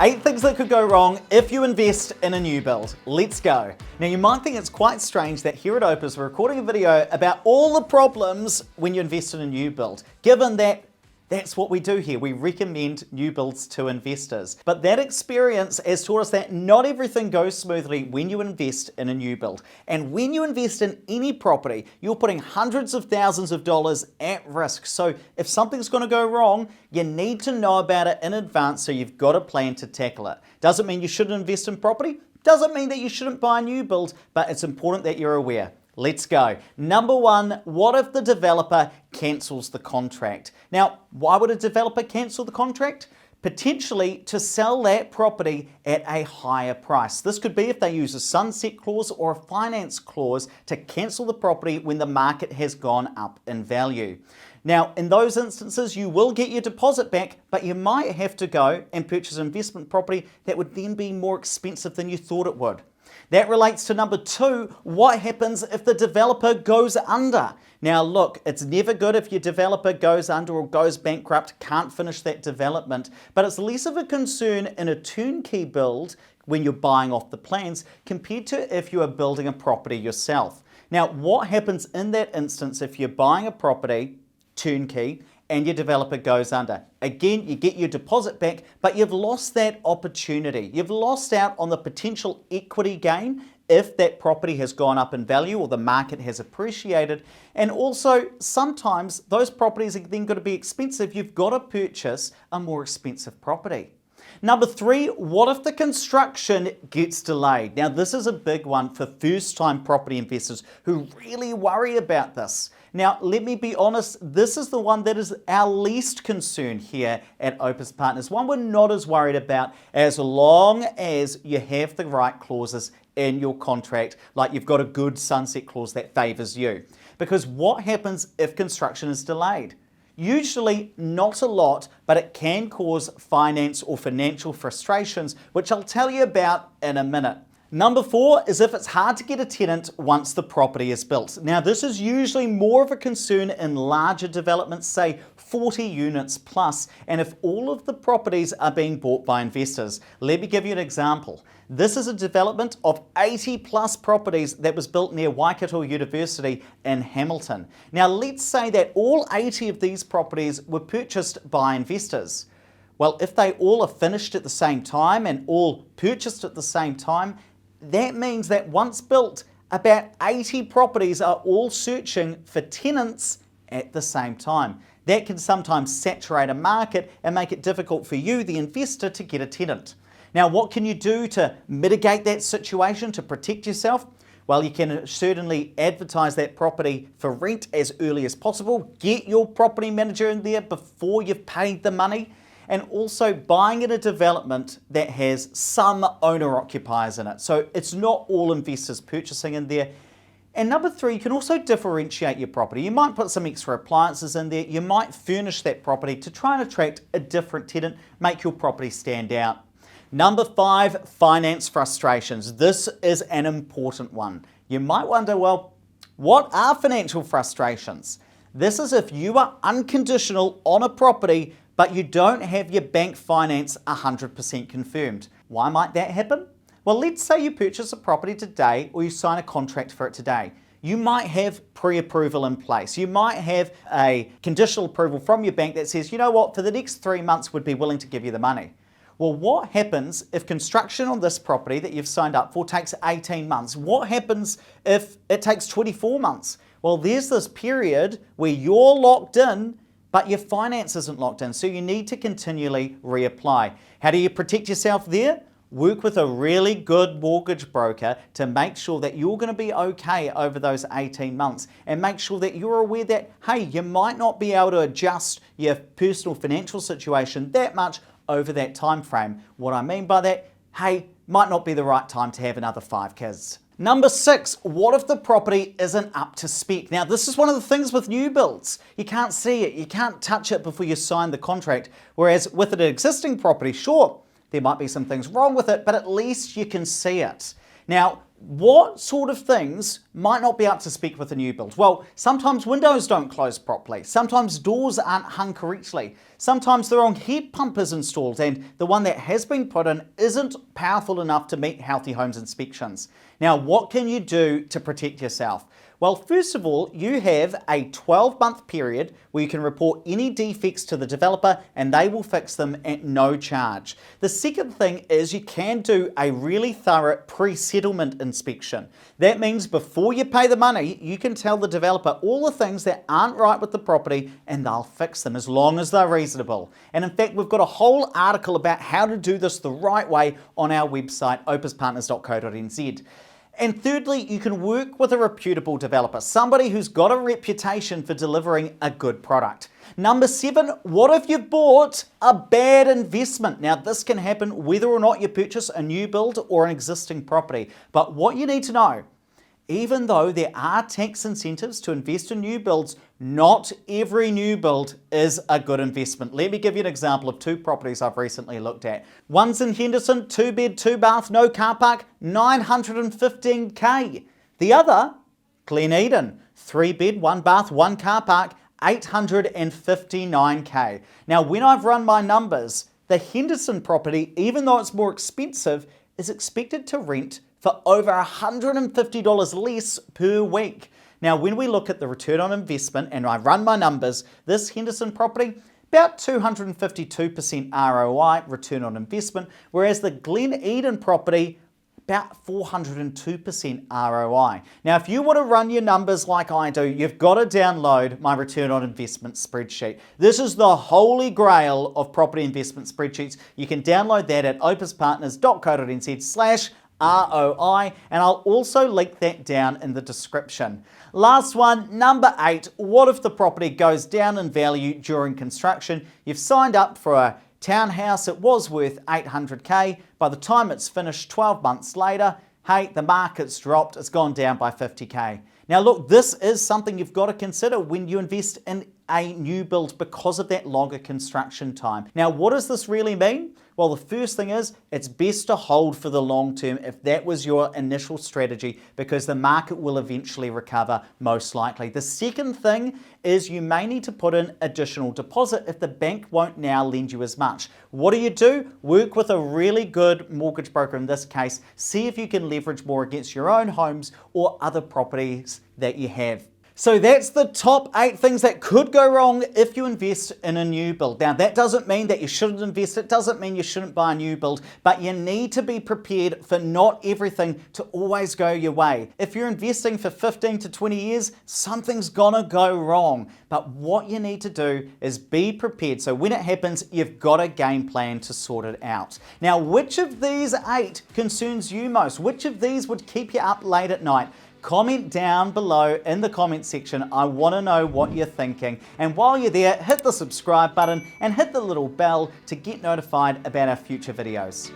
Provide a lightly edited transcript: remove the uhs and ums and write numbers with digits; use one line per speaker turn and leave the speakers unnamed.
8 things that could go wrong if you invest in a new build. Let's go. Now you might think it's quite strange that here at Opes we're recording a video about all the problems when you invest in a new build, given that that's what we do here. We recommend new builds to investors. But that experience has taught us that not everything goes smoothly when you invest in a new build. And when you invest in any property, you're putting hundreds of thousands of dollars at risk. So if something's going to go wrong, you need to know about it in advance so you've got a plan to tackle it. Doesn't mean you shouldn't invest in property. Doesn't mean that you shouldn't buy a new build, but it's important that you're aware. Let's go. Number one, what if the developer cancels the contract? Now, why would a developer cancel the contract? Potentially to sell that property at a higher price. This could be if they use a sunset clause or a finance clause to cancel the property when the market has gone up in value. Now, in those instances, you will get your deposit back, but you might have to go and purchase an investment property that would then be more expensive than you thought it would. That relates to number two, what happens if the developer goes under? Now look, it's never good if your developer goes under or goes bankrupt, can't finish that development, but it's less of a concern in a turnkey build when you're buying off the plans compared to if you are building a property yourself. Now what happens in that instance if you're buying a property, turnkey, and your developer goes under? Again, you get your deposit back, but you've lost that opportunity. You've lost out on the potential equity gain if that property has gone up in value or the market has appreciated. And also, sometimes those properties are then going to be expensive. You've got to purchase a more expensive property. Number three, what if the construction gets delayed? Now, this is a big one for first-time property investors who really worry about this. Now, let me be honest, this is the one that is our least concern here at Opes Partners, one we're not as worried about as long as you have the right clauses in your contract, like you've got a good sunset clause that favors you. Because what happens if construction is delayed? Usually not a lot, but it can cause finance or financial frustrations, which I'll tell you about in a minute. Number four is if it's hard to get a tenant once the property is built. Now this is usually more of a concern in larger developments, say 40 units plus, and if all of the properties are being bought by investors. Let me give you an example. This is a development of 80 plus properties that was built near Waikato University in Hamilton. Now let's say that all 80 of these properties were purchased by investors. Well, if they all are finished at the same time and all purchased at the same time, that means that once built, about 80 properties are all searching for tenants at the same time. That can sometimes saturate a market and make it difficult for you, the investor, to get a tenant. Now, what can you do to mitigate that situation, to protect yourself? Well, you can certainly advertise that property for rent as early as possible. Get your property manager in there before you've paid the money. And also buying in a development that has some owner-occupiers in it. So it's not all investors purchasing in there. And number three, you can also differentiate your property. You might put some extra appliances in there. You might furnish that property to try and attract a different tenant, make your property stand out. Number five, finance frustrations. This is an important one. You might wonder, well, what are financial frustrations? This is if you are unconditional on a property but you don't have your bank finance 100% confirmed. Why might that happen? Well, let's say you purchase a property today or you sign a contract for it today. You might have pre-approval in place. You might have a conditional approval from your bank that says, you know what, for the next 3 months we'd be willing to give you the money. Well, what happens if construction on this property that you've signed up for takes 18 months? What happens if it takes 24 months? Well, there's this period where you're locked in but your finance isn't locked in, so you need to continually reapply. How do you protect yourself there? Work with a really good mortgage broker to make sure that you're going to be okay over those 18 months and make sure that you're aware that, hey, you might not be able to adjust your personal financial situation that much over that time frame. What I mean by that, hey, might not be the right time to have another 5 kids. Number six, what if the property isn't up to spec? Now, this is one of the things with new builds. You can't see it, you can't touch it before you sign the contract. Whereas with an existing property, sure, there might be some things wrong with it, but at least you can see it. Now, what sort of things might not be up to spec with a new build? Well, sometimes windows don't close properly. Sometimes doors aren't hung correctly. Sometimes the wrong heat pump is installed and the one that has been put in isn't powerful enough to meet Healthy Homes inspections. Now, what can you do to protect yourself? Well, first of all, you have a 12-month period where you can report any defects to the developer and they will fix them at no charge. The second thing is you can do a really thorough pre-settlement inspection. That means before you pay the money, you can tell the developer all the things that aren't right with the property and they'll fix them as long as they're reasonable. And in fact, we've got a whole article about how to do this the right way on our website, opespartners.co.nz. And thirdly, you can work with a reputable developer, somebody who's got a reputation for delivering a good product. Number 7, what if you've bought a bad investment? Now, this can happen whether or not you purchase a new build or an existing property. But what you need to know, even though there are tax incentives to invest in new builds, not every new build is a good investment. Let me give you an example of 2 properties I've recently looked at. One's in Henderson, 2-bed, 2-bath, no car park, $915K. The other, Glen Eden, 3-bed, 1-bath, 1 car park, $859K. Now, when I've run my numbers, the Henderson property, even though it's more expensive, is expected to rent for over $150 less per week. Now, when we look at the return on investment and I run my numbers, this Henderson property, about 252% ROI, return on investment, whereas the Glen Eden property, about 402% ROI. Now, if you want to run your numbers like I do, you've got to download my return on investment spreadsheet. This is the holy grail of property investment spreadsheets. You can download that at opespartners.co.nz/ROI, and I'll also link that down in the description. Last one, number 8, what if the property goes down in value during construction? You've signed up for a townhouse, it was worth $800K. By the time it's finished 12 months later, hey, the market's dropped, it's gone down by $50K. Now look, this is something you've got to consider when you invest in a new build because of that longer construction time. Now, what does this really mean? Well, the first thing is it's best to hold for the long term if that was your initial strategy, because the market will eventually recover most likely. The second thing is you may need to put in additional deposit if the bank won't now lend you as much. What do? Work with a really good mortgage broker in this case. See if you can leverage more against your own homes or other properties that you have. So that's the top 8 things that could go wrong if you invest in a new build. Now, that doesn't mean that you shouldn't invest. It doesn't mean you shouldn't buy a new build, but you need to be prepared for not everything to always go your way. If you're investing for 15 to 20 years, something's gonna go wrong. But what you need to do is be prepared. So when it happens, you've got a game plan to sort it out. Now, which of these 8 concerns you most? Which of these would keep you up late at night? Comment down below in the comment section. I want to know what you're thinking. And while you're there, hit the subscribe button and hit the little bell to get notified about our future videos.